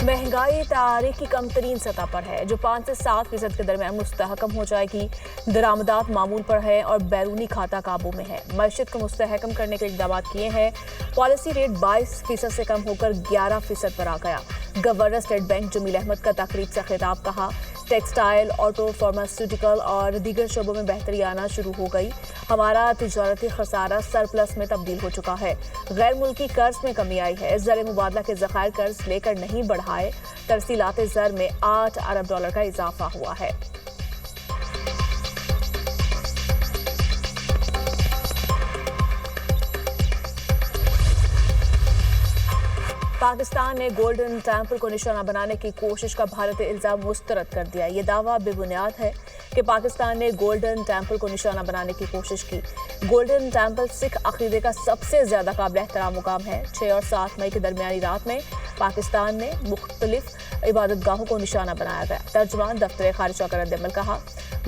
महंगाई तारीख की कम तरीन सतह पर है, जो 5 से 7% के दरमियान मुस्तहकम हो जाएगी। दरामदात मामूल पर है और बैरूनी खाता काबू में है। मईशत को मुस्तहकम करने के इक़दाम किए हैं। पॉलिसी रेट 22% से कम होकर 11% पर आ गया। Governor state bank Jamil Ahmed का तकरीब से खिताब कहा, टेक्सटाइल, ऑटो, फार्मास्यूटिकल और दीगर शोबों में बेहतरी आना शुरू हो गई। हमारा तिजारती खसारा सरप्लस में तब्दील हो चुका है। गैर मुल्की कर्ज में कमी आई है। ज़र मुबादला के ज़खायर कर्ज लेकर नहीं बढ़ाए। तरसीलात ज़र में $8 अरब का इजाफा हुआ है। पाकिस्तान ने गोल्डन टेम्पल को निशाना बनाने की कोशिश का भारत इल्जाम मुस्तरद कर दिया। ये दावा बेबुनियाद है कि पाकिस्तान ने गोल्डन टेम्पल को निशाना बनाने की कोशिश की। गोल्डन टेम्पल सिख अकीदे का सबसे ज्यादा काबिल एहतराम मुकाम है। 6 और 7 मई की दरमियानी रात में पाकिस्तान में मुख्तलिफ इबादतगाहों को निशाना बनाया गया। तर्जुमान दफ्तर खारिजा का रद्द-ए-अमल कहा,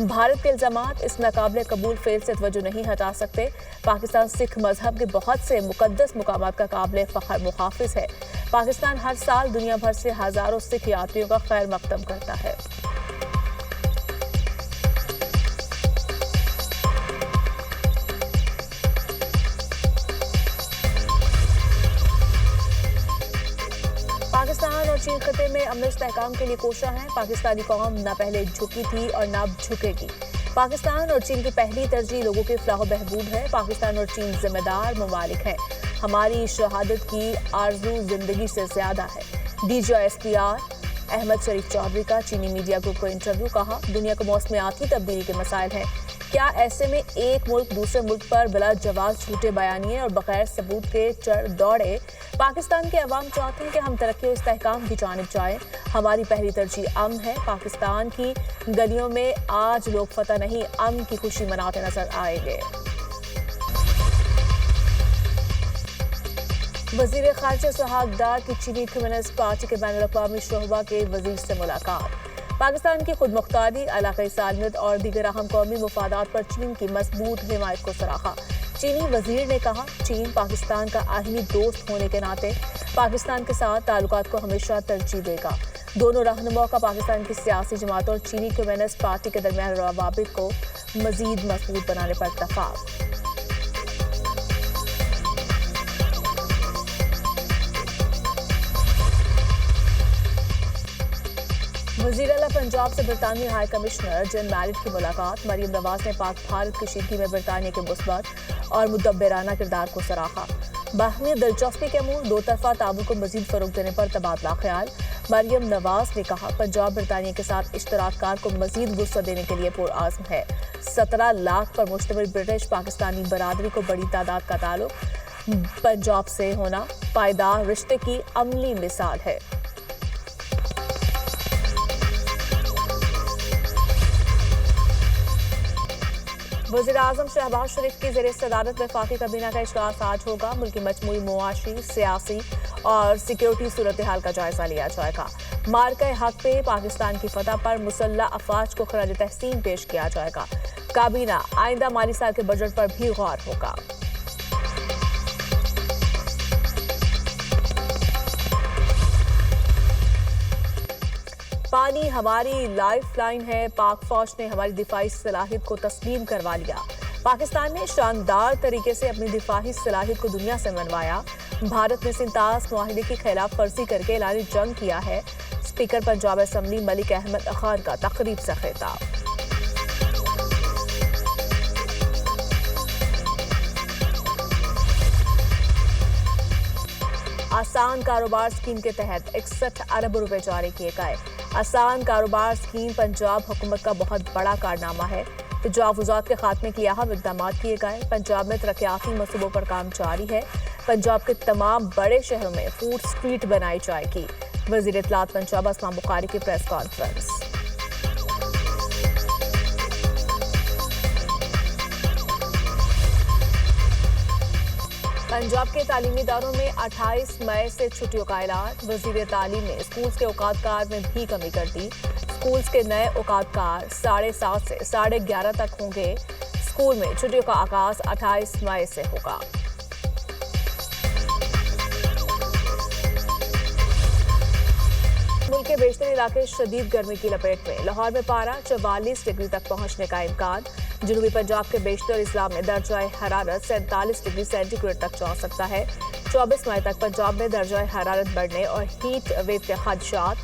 भारत के इल्जामात इस नाकाबिल कबूल फेल से तवज्जो नहीं हटा सकते। पाकिस्तान सिख मजहब के बहुत से मुकद्दस मुकामात का काबिल फख्र मुहाफिज है। पाकिस्तान हर साल दुनिया भर से हजारों सिख यात्रियों का खैर मकदम करता है। पाकिस्तान और चीन खत्े में अमन इस्तेहकाम के लिए कोशिश है। पाकिस्तानी कौम न पहले झुकी थी और न अब झुकेगी। पाकिस्तान और चीन की पहली तरजीह लोगों की फलाह बहबूद है। पाकिस्तान और चीन जिम्मेदार ममालिक हैं। हमारी शहादत की आरजू जिंदगी से ज्यादा है। DGISPR अहमद शरीफ चौधरी का चीनी मीडिया ग्रुप को इंटरव्यू, कहा, दुनिया को मौसमियाती तब्दीली के मसाइल हैं। क्या ऐसे में एक मुल्क दूसरे मुल्क पर बिला जवाब झूठे बयानिए और बगैर सबूत के चढ़ दौड़े? पाकिस्तान के अवाम चाहते हैं कि हम तरक्की और इस्तेहकाम की जानिब जाएं। हमारी पहली तरजीह अमन है। पाकिस्तान की गलियों में आज लोग फतह नहीं, अमन की खुशी मनाते नजर आएंगे। वज़ीर ख़ारिजा सुहाग डार की चीनी कम्युनिस्ट पार्टी के बैनुल-अक़वामी शोबा के वज़ीर से मुलाकात। पाकिस्तान की खुदमुख्तारी, इलाक़ाई सालमियत और दीगर अहम कौमी मुफादात पर चीन की मजबूत हिमायत को सराहा। चीनी वज़ीर ने कहा, चीन पाकिस्तान का आहिनी दोस्त होने के नाते पाकिस्तान के साथ ताल्लुकात को हमेशा तरजीह देगा। दोनों रहनुमाओं का पाकिस्तान की सियासी जमातों और चीनी कम्युनिस्ट पार्टी के दरमियान रवाबित को मज़ीद मजबूत बनाने पर इत्तफ़ाक़। वज़ीर आला पंजाब से बरतानवी हाई कमिश्नर जन मैरिट की मुलाकात। मरियम नवाज ने पाक भारत कशीदगी में बरतानिया के मुस्बत और मुदब्बिराना किरदार को सराहा। बाहमी दिलचस्पी के अमूर दो तरफा ताबून को मजीद फरोग देने पर तबादला ख्याल। मरियम नवाज ने कहा, पंजाब बरतानिया के साथ इश्तराककार को मजीद वुसअत देने के लिए पुरआज़्म है। 17 लाख पर मुश्तमिल ब्रिटिश पाकिस्तानी बरादरी को बड़ी तादाद का ताल्लुक पंजाब से होना पायदार रिश्ते की अमली मिसाल है। वज़ीर-ए-आज़म शहबाज शरीफ की ज़ेरे सदारत वफाकी काबीना का इजलास आज होगा। मुल्की मजमूई मुआशी, सियासी और सिक्योरिटी सूरत हाल का जायजा लिया जाएगा। मार्के हक पे पाकिस्तान की फतह पर मुसल्लह अफवाज को खराज तहसीन पेश किया जाएगा। काबीना आइंदा माली साल के बजट पर भी गौर होगा। पानी हमारी लाइफ लाइन है। पाक फौज ने हमारी दिफाई सलाहियत को तस्लीम करवा लिया। पाकिस्तान ने शानदार तरीके से अपनी दिफाई सलाहियत को दुनिया से मनवाया। भारत ने सिंतास मुआहिदे की खिलाफ वर्जी करके ऐलानी जंग किया है। स्पीकर पंजाब असम्बली मलिक अहमद खान का तकरीब से खिताब। आसान कारोबार स्कीम के तहत 61 अरब रुपए जारी किए गए। आसान कारोबार स्कीम पंजाब हुकूमत का बहुत बड़ा कारनामा है। तजावुज़ात के खात्मे के अहम इक़दाम किए गए। पंजाब में तरक्याती मंसूबों पर काम जारी है। पंजाब के तमाम बड़े शहरों में फूड स्ट्रीट बनाई जाएगी। वज़ीर इत्तलात पंजाब अस्मा बुखारी की प्रेस कॉन्फ्रेंस। पंजाब के तालीमी इदारों में 28 मई से छुट्टियों का ऐलान। वज़ीर तालीम ने स्कूल्स के औकातकार में भी कमी कर दी। स्कूल्स के नए औकातकार 7:30 से 11:30 तक होंगे। स्कूल में छुट्टियों का आगाज 28 मई से होगा। बेशतर इलाके शदीद गर्मी की लपेट में। लाहौर में पारा 44 डिग्री तक पहुंचने का इम्कान। जनूबी पंजाब के बेशतर इस्लाम में दर्जा हरारत 47 डिग्री सेंटीग्रेड तक जा सकता है। 24 मई तक पंजाब में दर्जा हरारत बढ़ने और हीट वेव के खदशात।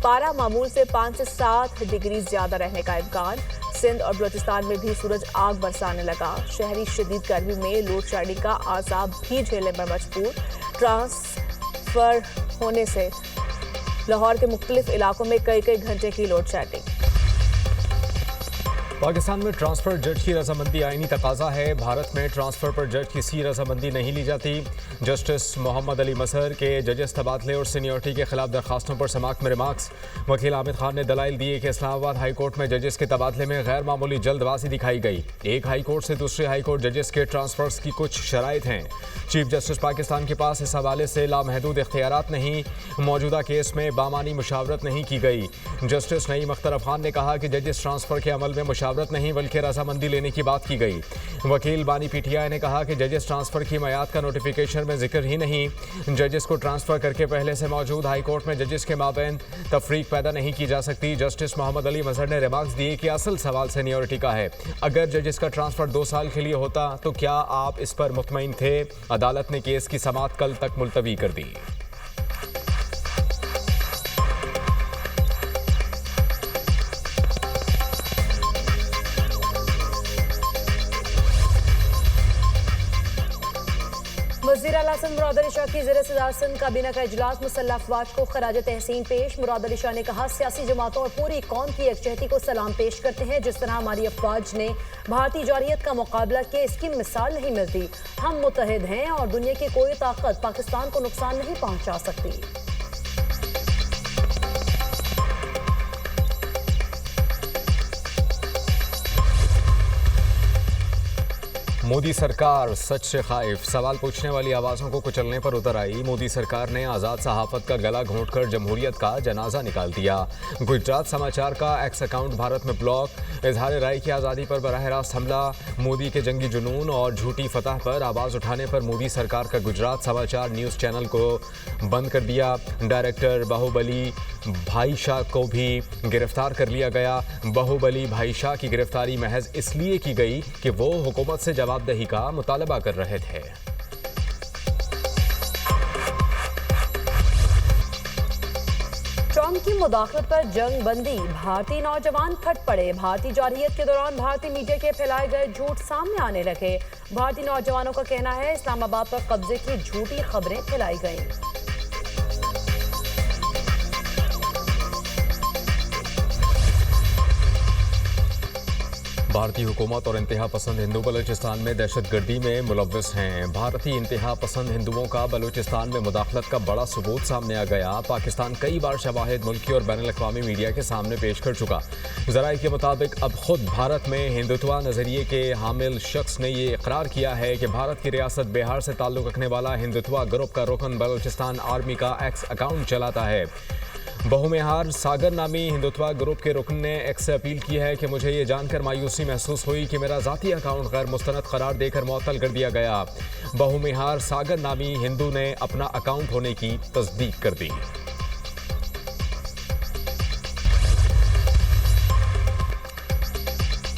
पारा मामूल से 5 से 7 डिग्री ज्यादा रहने का इम्कान। सिंध और बलूचिस्तान में भी सूरज आग बरसाने लगा। शहरी शदीद गर्मी में लोड शेडिंग का आज़ाब भी झेलने पर मजबूर। ट्रांसफर होने से लाहौर के मुख्तलिफ इलाकों में कई घंटे की लोड शेडिंग। पाकिस्तान में ट्रांसफर जज की रजामंदी आईनी तकाजा है। भारत में ट्रांसफर पर जज की सी रजामंदी नहीं ली जाती। जस्टिस मोहम्मद अली मजहर के जजेस तबादले और सीनियरिटी के खिलाफ दरखास्तों पर समाअत में रिमार्क्स। वकील आमिर खान ने दलाइल दिए कि इस्लामाबाद हाई कोर्ट में जजेस के तबादले में गैर मामूली जल्दबाजी दिखाई गई। एक हाई कोर्ट से दूसरे हाई कोर्ट जजेस के ट्रांसफर्स की कुछ शराइत हैं। चीफ जस्टिस पाकिस्तान के पास इस हवाले से लामहदूद इख्तियारात नहीं। मौजूदा केस में बामानी मुशावरत नहीं की गई। जस्टिस नईम अख्तर अफगान ने कहा कि जजेस ट्रांसफर के अमल में मुशावरत नहीं बल्कि रजामंदी लेने की बात की गई। वकील बानी पीटीआई ने कहा कि जजेस ट्रांसफर की मियाद का नोटिफिकेशन में जिक्र ही नहीं। जजेस को ट्रांसफर करके पहले से मौजूद हाई कोर्ट में जजेस के माबैन तफरीक पैदा नहीं की जा सकती। जस्टिस मोहम्मद अली मजहर ने रिमार्क्स दिए कि असल सवाल सीनियरिटी का है। अगर जजेस का ट्रांसफर 2 साल के लिए होता तो क्या आप इस पर मुतमईन थे? अदालत ने केस की समाअत कल तक मुलतवी कर दी। वज़ीर आला सिंध मुराद अली शाह की ज़ेर सदारत सिंध काबीना का इजलास। मुसल्लह अफवाज को खराज तहसीन पेश। मुराद अली शाह ने कहा, सियासी जमातों और पूरी कौम की यकजहती को सलाम पेश करते हैं। जिस तरह हमारी अफवाज ने भारतीय जारियत का मुकाबला किया, इसकी मिसाल नहीं मिलती। हम मुत्तहिद हैं और दुनिया की कोई ताकत पाकिस्तान को नुकसान नहीं पहुंचा सकती। मोदी सरकार सच से खाइफ। सवाल पूछने वाली आवाज़ों को कुचलने पर उतर आई। मोदी सरकार ने आज़ाद सहाफ़त का गला घोंटकर जमहूरियत का जनाजा निकाल दिया। गुजरात समाचार का एक्स अकाउंट भारत में ब्लॉक। इजहार राय की आज़ादी पर बराह रास्त हमला। मोदी के जंगी जुनून और झूठी फतह पर आवाज़ उठाने पर मोदी सरकार का गुजरात समाचार न्यूज़ चैनल को बंद कर दिया। डायरेक्टर बाहुबली भाई शाह को भी गिरफ्तार कर लिया गया। बाहुबली भाई शाह की गिरफ्तारी महज इसलिए की गई कि वो हुकूमत से जवाबदेही का मुतालबा कर रहे थे। ट्रंप की मुदाखलत पर जंग बंदी। भारतीय नौजवान फट पड़े। भारतीय जारहियत के दौरान भारतीय मीडिया के फैलाए गए झूठ सामने आने लगे। भारतीय नौजवानों का कहना है, इस्लामाबाद पर कब्जे की झूठी खबरें फैलाई गईं। भारतीय हुकूमत और इंतहा पसंद हिंदू बलूचिस्तान में दहशतगर्दी में मुलव्वस हैं। भारतीय इंतहा पसंद हिंदुओं का बलूचिस्तान में मुदाखलत का बड़ा सबूत सामने आ गया। पाकिस्तान कई बार शवाहिद मुल्की और बैनुल-अक़वामी मीडिया के सामने पेश कर चुका। ज़राए के मुताबिक अब खुद भारत में हिंदुत्वा नज़रिए के हामिल शख्स ने ये इकरार किया है कि भारत की रियासत बिहार से ताल्लुक़ रखने वाला हिंदुत्वा ग्रुप का रुकन बलूचिस्तान आर्मी का एक्स अकाउंट चलाता है। बहुमेहार सागर नामी हिंदुत्वा ग्रुप के रुकन ने एक्स से अपील की है कि मुझे ये जानकर मायूसी महसूस हुई कि मेरा ज़ाती अकाउंट गैर मुस्तनद करार देकर मुअत्तल कर दिया गया। बहुमेहार सागर नामी हिंदू ने अपना अकाउंट होने की तस्दीक कर दी।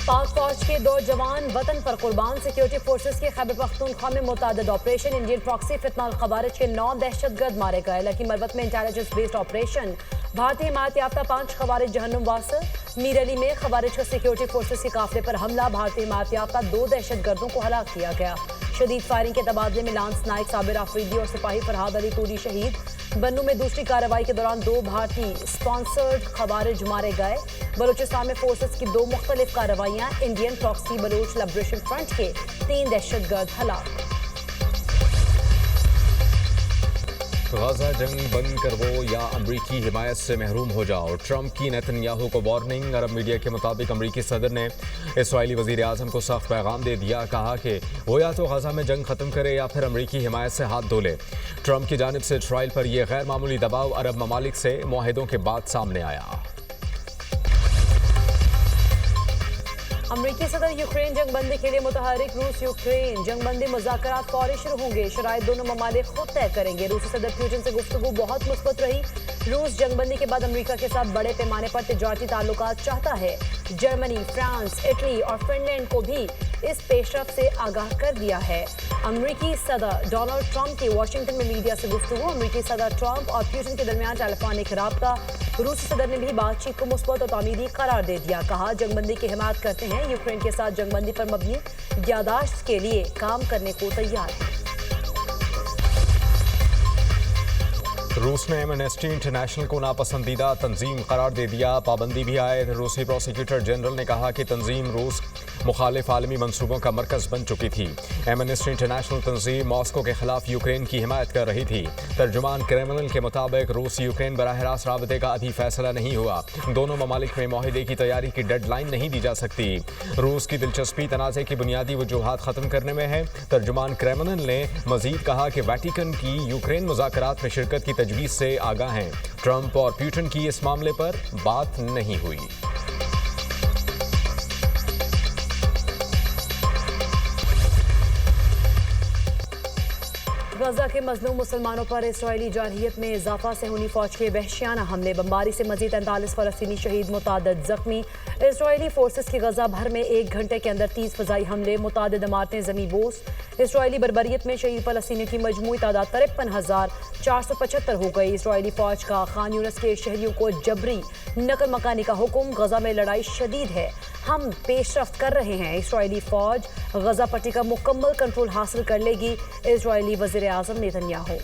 पाक फौज के 2 जवान वतन पर कुर्बान। सिक्योरिटी फोर्सेस के खैबर पख्तूनख्वा में मुतअद्दिद ऑपरेशन। इंडियन प्रॉक्सी फितना अल खवारिज के 9 दहशतगर्द मारे गए। लकी मरवत में इंटेलिजेंस बेस्ड ऑपरेशन। भारतीय हिमायत याफ्ता 5 खवारिज जहन्नुम वासिल। मीर अली में खवारिज का सिक्योरिटी फोर्सेस के काफिले पर हमला। भारतीय हिमायत याफ्ता 2 दहशतगर्दों को हलाक किया गया। शदीद फायरिंग के तबादले में लांस नाइक साबिर आफरीदी और सिपाही फरहाद अली तूरी शहीद। बन्नू में दूसरी कार्रवाई के दौरान 2 भारतीय स्पॉन्सर्ड खवारिज मारे गए। बलूचिस्तान में फोर्सेस की 2 मुख्तलिफ कार्रवाइयां। Indian proxy Baloch liberation front के 3 दहशतगर्द हलाक। गाजा जंग बंद करवो या अमरीकी हिमायत से महरूम हो जाओ। ट्रंप की नेतन्याहू को वार्निंग। अरब मीडिया के मुताबिक अमरीकी सदर ने इसराइली वज़ीर आज़म को सख्त पैगाम दे दिया। कहा कि वो या तो गाजा में जंग ख़त्म करे या फिर अमरीकी हिमायत से हाथ धो ले। ट्रंप की जानिब से इसराइल पर यह गैर मामूली दबाव अरब ममालिक से मुआहिदों के बाद सामने आया। अमरीकी सदर यूक्रेन जंगबंदी के लिए मुतहरिक रूस यूक्रेन जंगबंदी मुज़ाकरात फौरी शुरू होंगे, शराइत दोनों ममालिक खुद तय करेंगे। रूसी सदर पुतिन से गुफ्तगू बहुत मुस्बत रही। रूस जंगबंदी के बाद अमरीका के साथ बड़े पैमाने पर तिजारती ताल्लुकात चाहता है। जर्मनी, फ्रांस, इटली और फिनलैंड को भी इस पेशरफ से आगाह कर दिया है। अमरीकी सदर डोनाल्ड ट्रंप की वाशिंगटन में मीडिया से गुफ्तगू। अमरीकी सदर ट्रंप और पुतिन के दरमियान टेलीफोनिक राब्ता। रूसी सदर ने भी बातचीत को मुस्बत और तामीरी करार दे दिया। कहा, जंगबंदी की हिमायत करते हैं, यूक्रेन के साथ जंगबंदी पर मबनी यादाश्त के लिए काम करने को तैयार है। रूस ने एमनेस्टी इंटरनेशनल को नापसंदीदा तंजीम करार दे दिया। पाबंदी भी आए। रूसी प्रोसिक्यूटर जनरल ने कहा कि तंजीम रूस मुखालिफ आलमी मंसूबों का मरकज बन चुकी थी। एमनेस्टी इंटरनेशनल तंजीम मॉस्को के खिलाफ यूक्रेन की हिमायत कर रही थी। तर्जुमान क्रेमलिन के मुताबिक रूस यूक्रेन बराह रास्त राबते का अभी फैसला नहीं हुआ। दोनों ममालिक में माहिदे की तैयारी की डेडलाइन नहीं दी जा सकती। रूस की दिलचस्पी तनाज़े की बुनियादी वजूहात ख़त्म करने में है। तर्जुमान क्रेमलिन ने मजीद कहा कि वेटिकन की यूक्रेन मुज़ाकरात में शिरकत की तजवीज़ से आगाह हैं। ट्रंप और पुतिन की इस मामले पर बात नहीं हुई। गजा के मजलूम मुसलमानों पर इसराइली जारहियत में इजाफा से हुनी फौज के वहशियाना हमले, बमबारी से मजीद 43 फलस्तीनी शहीद, मुतादद जख्मी। इसराइली फोर्सेस की गजा भर में 1 घंटे के अंदर 30 फजाई हमले, मुतादद इमारतें जमी बोस। इसराइली बर्बरियत में शहीद फलस्तीनियों की मजमूई तादाद 53,475 हो गई। इसराइली फौज का खान यूनिस के शहरियों को जबरी नकल मकानी का हुक्म। गजा में लड़ाई शदीद है, हम पेशरफ्त कर रहे हैं। इसराइली फौज गजा पट्टी का मुकम्मल कंट्रोल हासिल कर लेगी। इसराइली वज़ीर आज़म नेतन्याहू।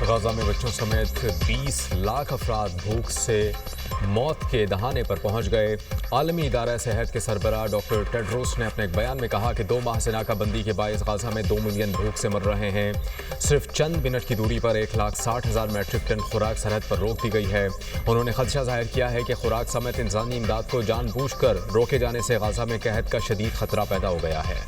गजा में बच्चों समेत 20 लाख अफराद भूख से मौत के दहाने पर पहुंच गए। आलमी इदारा सेहत के सरबराह डॉक्टर टेड्रोस ने अपने एक बयान में कहा कि 2 माह से नाकाबंदी के बायस गजा में 2 मिलियन भूख से मर रहे हैं। सिर्फ चंद मिनट की दूरी पर 1,60,000 मैट्रिक टन खुराक सरहद पर रोक दी गई है। उन्होंने खदशा जाहिर किया है कि खुराक समेत इंसानी इमदाद को जानबूझकर रोके जाने से गजा में कहत का शदीद खतरा पैदा हो गया है।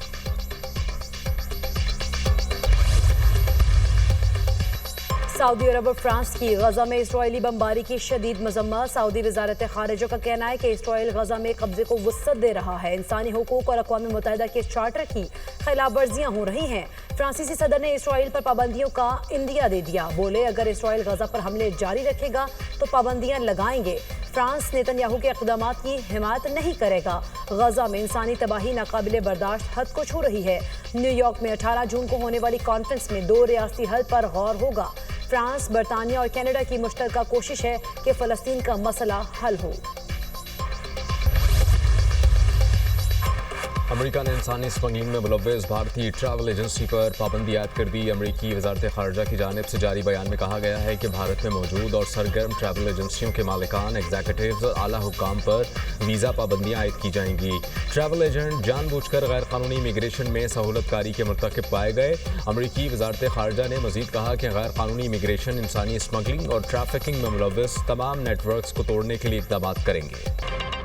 सऊदी अरब और फ्रांस की गजा में इसराइली बमबारी की शदीद मजम्मत। सऊदी वजारत खारिजा का कहना है कि इसराइल गजा में कब्जे को वुसअत दे रहा है। इंसानी हुकूक और अक़वाम मुत्तहिदा के चार्टर की खिलाफ वर्जियाँ हो रही हैं। फ्रांसीसी सदर ने इसराइल पर पाबंदियों का इंदिया दे दिया। बोले, अगर इसराइल गजा पर हमले जारी रखेगा तो पाबंदियाँ लगाएंगे। फ्रांस नेतन्याहू के इक़दामात की हिमायत नहीं करेगा। गजा में इंसानी तबाही नाकाबिले बर्दाश्त हद को छू रही है। न्यूयॉर्क में 18 जून को होने वाली कॉन्फ्रेंस में 2 रियासती हल पर गौर होगा। फ्रांस, बरतानिया और कनाडा की मुश्तरका कोशिश है कि फ़लस्तीन का मसला हल हो। अमेरिका ने इंसानी स्मगलिंग में मुलव्वस भारतीय ट्रैवल एजेंसी पर पाबंदी आयद कर दी। अमेरिकी वजारत खारजा की जानिब से जारी बयान में कहा गया है कि भारत में मौजूद और सरगर्म ट्रैवल एजेंसियों के मालिकान, एग्जीक्यूटिव्स और आला हुक्काम पर वीज़ा पाबंदियाँ आयद की जाएंगी। ट्रैवल एजेंट जानबूझकर गैर कानूनी इमिग्रेशन में सहूलतकारी के मुर्तकिब पाए गए। अमेरिकी वजारत खारजा ने मजीद कहा कि गैर कानूनी इमिग्रेशन, इंसानी स्मगलिंग और ट्रैफिकिंग में मुलव्वस तमाम नेटवर्क्स को तोड़ने के लिए इक़दाम करेंगे।